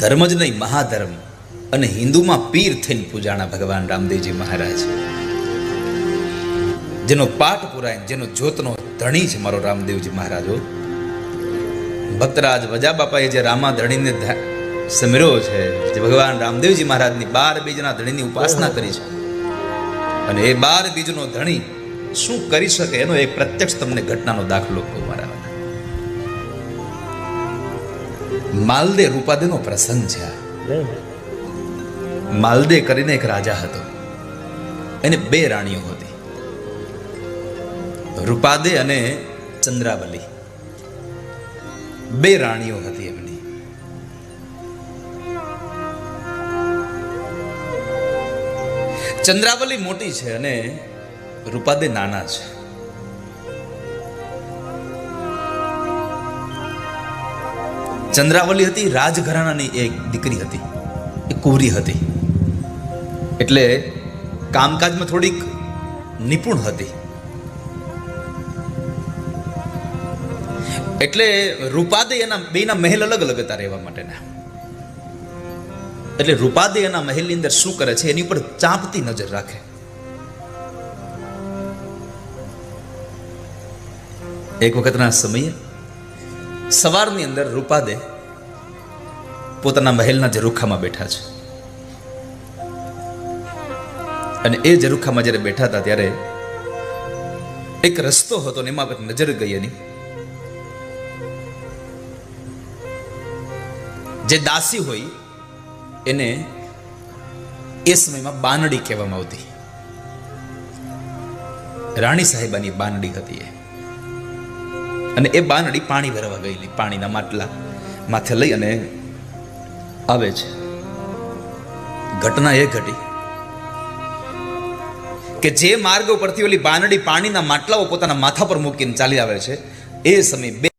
ધર્મ જ નહીં મહાધર્મ અને હિન્દુમાં પીર થઈને પૂજાણા ભગવાન રામદેવજી મહારાજ, જેનો પાઠ પુરાય, જેનો જ્યોતનો ધણી છે મારો રામદેવજી મહારાજો. ભક્તરાજ વજા બાપાએ જે રામા ધણીને સમેર્યો છે, જે ભગવાન રામદેવજી મહારાજની 12 બીજના ધણીની ઉપાસના કરી છે, અને એ 12 બીજનો ધણી શું કરી શકે એનો એક પ્રત્યક્ષ તમને ઘટનાનો દાખલો કહું મારા. માલદે રૂપાદેનો પ્રસંગ છે. માલદે કરીને એક રાજા હતો, એને 2 રાણીઓ હતી, રૂપાદે અને ચંદ્રાવલી. 2 રાણીઓ હતી એમની. ચંદ્રાવલી મોટી છે અને રૂપાદે નાના છે. ચંદ્રાવલી હતી રાજઘરાણાની એક દીકરી હતી, એ કુંવરી હતી, એટલે કામકાજમાં થોડીક નિપુણ હતી. એટલે રૂપાદે એના બેના મહેલ અલગ અલગ હતા રહેવા માટેના. એટલે રૂપાદે એના મહેલની અંદર શું કરે છે એની ઉપર ચાંપતી નજર રાખે. એક વખતના સમયે સવારની અંદર રૂપાદે પોતાના મહેલના ઝરૂખામાં બેઠા છે, અને એ ઝરૂખામાં જ્યારે બેઠા હતા ત્યારે એક રસ્તો હતો ને એમાં નજર ગઈ એની. જે દાસી હોય એને એ સમયમાં બાનડી કહેવામાં આવતી. રાણી સાહેબાની બાનડી હતી એ, અને એ બાનડી પાણી ભરવા ગયેલી, પાણીના માટલા માથે લઈ અને આવે છે. ઘટના એ ઘટી કે જે માર્ગ ઉપરથી ઓલી બાનડી પાણીના માટલાઓ પોતાના માથા પર મૂકીને ચાલી આવે છે, એ સમયે